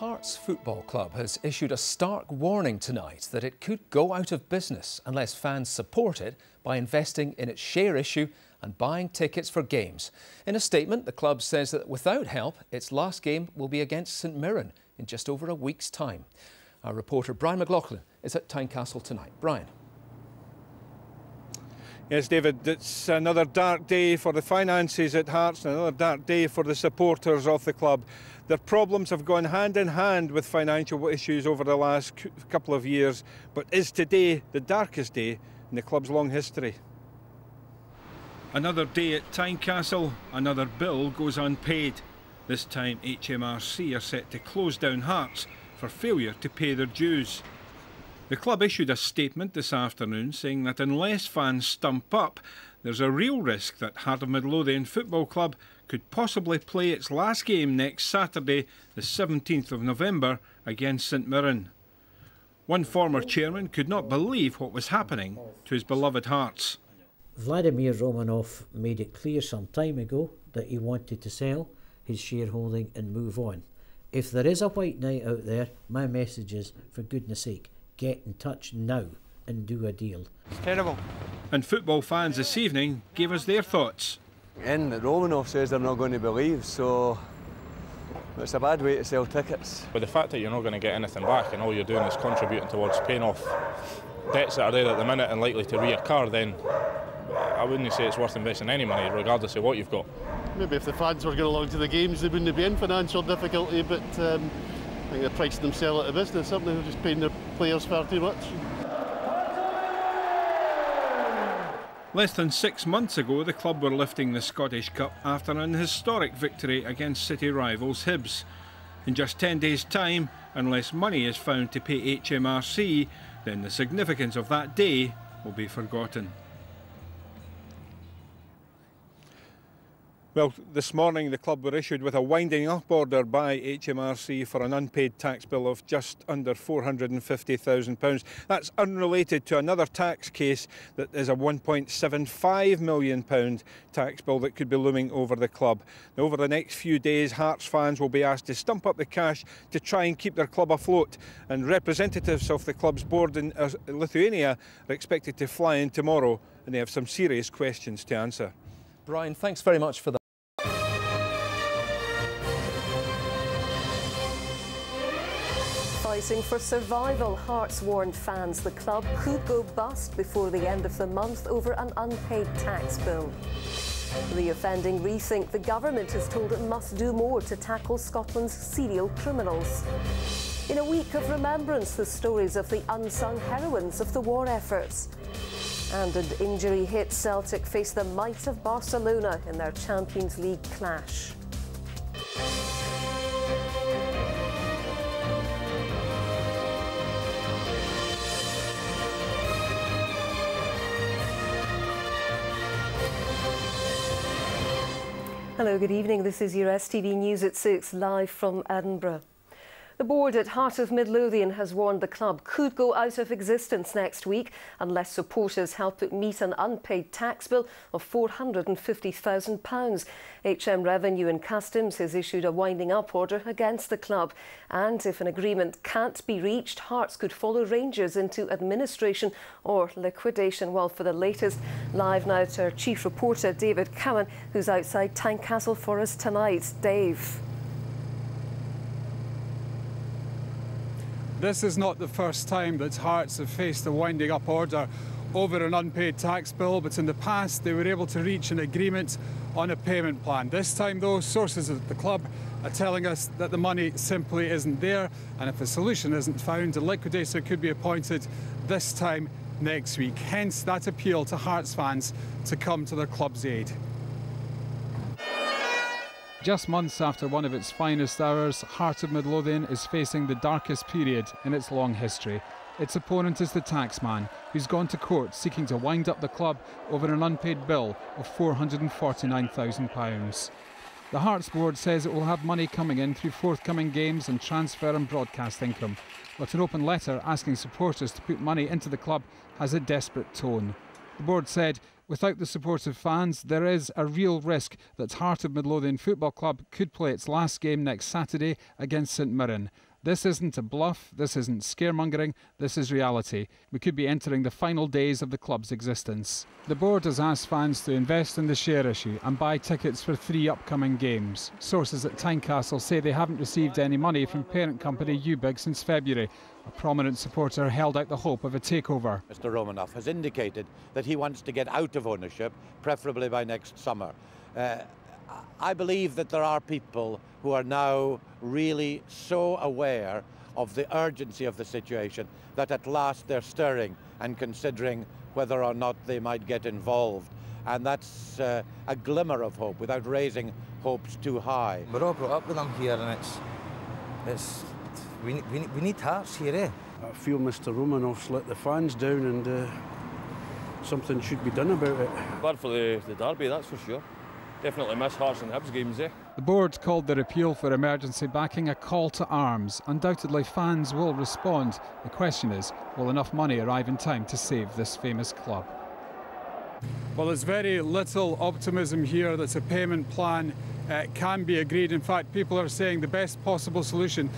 Hearts Football Club has issued a stark warning tonight that it could go out of business unless fans support it by investing in its share issue and buying tickets for games. In a statement, the club says that without help, its last game will be against St Mirren in just over a week's time. Our reporter Brian McLaughlin is at Tynecastle tonight. Brian. Yes, David, it's another dark day for the finances at Hearts and another dark day for the supporters of the club. Their problems have gone hand in hand with financial issues over the last couple of years, but is today the darkest day in the club's long history? Another day at Tynecastle, another bill goes unpaid. This time HMRC are set to close down Hearts for failure to pay their dues. The club issued a statement this afternoon saying that unless fans stump up, there's a real risk that Heart of Midlothian Football Club could possibly play its last game next Saturday, the 17th of November, against St Mirren. One former chairman could not believe what was happening to his beloved Hearts. Vladimir Romanov made it clear some time ago that he wanted to sell his shareholding and move on. If there is a white knight out there, my message is, for goodness sake, get in touch now and do a deal. It's terrible. And football fans this evening gave us their thoughts. And Romanov says they're not going to believe, so it's a bad way to sell tickets. But the fact that you're not going to get anything back and all you're doing is contributing towards paying off debts that are there at the minute and likely to reoccur, then I wouldn't say it's worth investing any money, regardless of what you've got. Maybe if the fans were going along to the games, they wouldn't be in financial difficulty, but I think they're pricing themselves out of business, something they're just paying their players far too much. Less than 6 months ago, the club were lifting the Scottish Cup after an historic victory against city rivals Hibs. In just 10 days' time, unless money is found to pay HMRC, then the significance of that day will be forgotten. Well, this morning the club were issued with a winding up order by HMRC for an unpaid tax bill of just under £450,000. That's unrelated to another tax case that is a £1.75 million tax bill that could be looming over the club. Now, over the next few days, Hearts fans will be asked to stump up the cash to try and keep their club afloat, and representatives of the club's board in Lithuania are expected to fly in tomorrow, and they have some serious questions to answer. Brian, thanks very much for that. Fighting for survival, Hearts warned fans the club could go bust before the end of the month over an unpaid tax bill. The offending rethink the government is told it must do more to tackle Scotland's serial criminals. In a week of remembrance, the stories of the unsung heroines of the war efforts. And an injury hit Celtic face the might of Barcelona in their Champions League clash. Hello, good evening. This is your STV News at 6, live from Edinburgh. The board at Heart of Midlothian has warned the club could go out of existence next week unless supporters help it meet an unpaid tax bill of £450,000. HM Revenue and Customs has issued a winding up order against the club, and if an agreement can't be reached, Hearts could follow Rangers into administration or liquidation. Well, for the latest, live now to our chief reporter David Cowan, who's outside Tynecastle for us tonight. Dave. This is not the first time that Hearts have faced a winding up order over an unpaid tax bill, but in the past they were able to reach an agreement on a payment plan. This time, though, sources at the club are telling us that the money simply isn't there, and if a solution isn't found, a liquidator could be appointed this time next week. Hence that appeal to Hearts fans to come to their club's aid. Just months after one of its finest hours, Heart of Midlothian is facing the darkest period in its long history. Its opponent is the taxman, who's gone to court seeking to wind up the club over an unpaid bill of £449,000. The Hearts board says it will have money coming in through forthcoming games and transfer and broadcast income, but an open letter asking supporters to put money into the club has a desperate tone. The board said, without the support of fans, there is a real risk that Heart of Midlothian Football Club could play its last game next Saturday against St Mirren. This isn't a bluff, this isn't scaremongering, this is reality. We could be entering the final days of the club's existence. The board has asked fans to invest in the share issue and buy tickets for 3 upcoming games. Sources at Tynecastle say they haven't received any money from parent company UBIG since February. A prominent supporter held out the hope of a takeover. Mr. Romanoff has indicated that he wants to get out of ownership, preferably by next summer. I believe that there are people who are now really so aware of the urgency of the situation that at last they're stirring and considering whether or not they might get involved. And that's a glimmer of hope without raising hopes too high. We're all brought up with them here, and we need Hearts here, eh? I feel Mr. Romanoff's let the fans down, and something should be done about it. Glad for the derby, that's for sure. Definitely miss Hearts and Hibs games, eh? The board called their appeal for emergency backing a call to arms. Undoubtedly fans will respond. The question is, will enough money arrive in time to save this famous club? Well, there's very little optimism here that a payment plan can be agreed. In fact, people are saying the best possible solution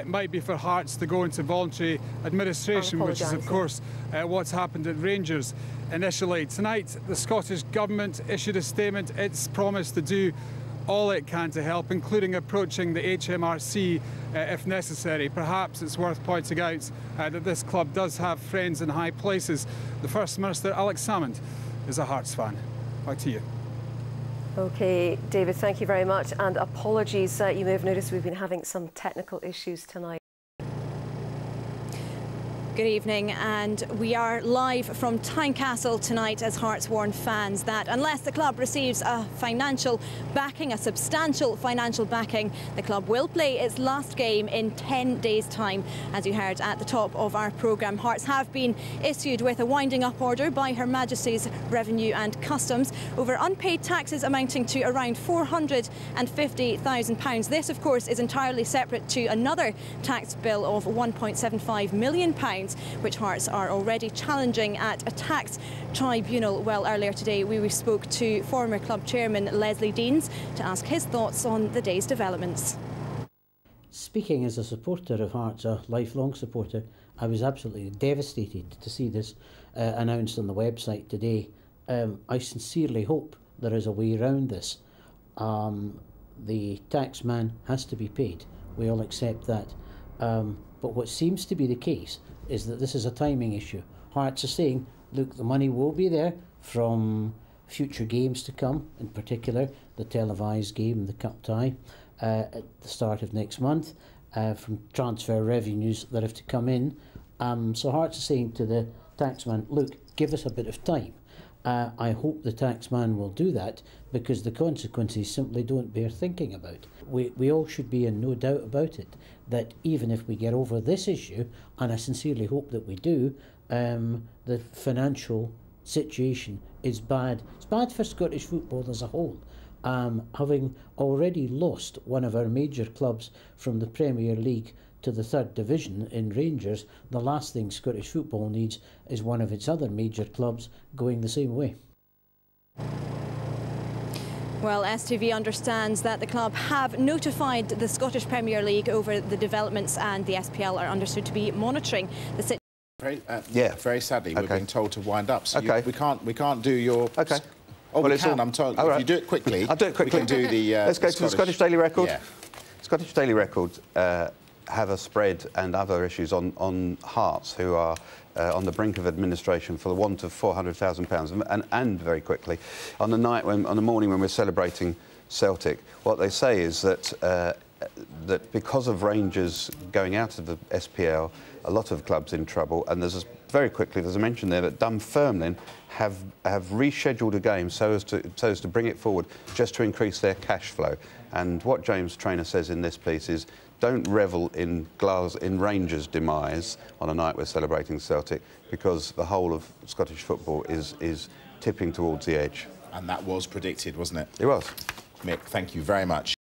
might be for Hearts to go into voluntary administration, which is, of course, what's happened at Rangers initially. Tonight, the Scottish Government issued a statement. It's promised to do all it can to help, including approaching the HMRC if necessary. Perhaps it's worth pointing out that this club does have friends in high places. The First Minister, Alex Salmond, is a Hearts fan. Back to you. OK, David, thank you very much. And apologies, you may have noticed we've been having some technical issues tonight. Good evening, and we are live from Tynecastle tonight as Hearts warn fans that unless the club receives a substantial financial backing, the club will play its last game in 10 days' time. As you heard at the top of our programme, Hearts have been issued with a winding up order by Her Majesty's Revenue and Customs over unpaid taxes amounting to around £450,000. This, of course, is entirely separate to another tax bill of £1.75 million, which Hearts are already challenging at a tax tribunal. Well, earlier today we spoke to former club chairman Leslie Deans to ask his thoughts on the day's developments. Speaking as a supporter of Hearts, a lifelong supporter, I was absolutely devastated to see this announced on the website today. I sincerely hope there is a way around this. The taxman has to be paid. We all accept that. But what seems to be the case is that this is a timing issue. Hearts are saying, look, the money will be there from future games to come, in particular the televised game, the cup tie, at the start of next month, from transfer revenues that have to come in. So Hearts are saying to the taxman, look, give us a bit of time. I hope the taxman will do that, because the consequences simply don't bear thinking about. We all should be in no doubt about it, that even if we get over this issue, and I sincerely hope that we do, the financial situation is bad. It's bad for Scottish football as a whole. Having already lost one of our major clubs from the Premier League to the 3rd Division in Rangers, the last thing Scottish football needs is one of its other major clubs going the same way. Well, STV understands that the club have notified the Scottish Premier League over the developments, and the SPL are understood to be monitoring the situation. Very sadly, we're being told to wind up. So we can't do your... OK. Oh, well, we can, I'm told. If you do it quickly, I'll do it quickly. We can do the Let's go to the Scottish Daily Record. Yeah. Scottish Daily Record have a spread and other issues on Hearts, who are on the brink of administration for the want of £400,000. And very quickly, on the morning when we're celebrating Celtic, what they say is that that because of Rangers going out of the SPL, a lot of clubs in trouble. And there's very quickly, there's a mention there that Dunfermline have rescheduled a game so as to bring it forward, just to increase their cash flow. And what James Traynor says in this piece is, don't revel in Rangers' demise on a night we're celebrating Celtic, because the whole of Scottish football is tipping towards the edge. And that was predicted, wasn't it? It was. Mick, thank you very much.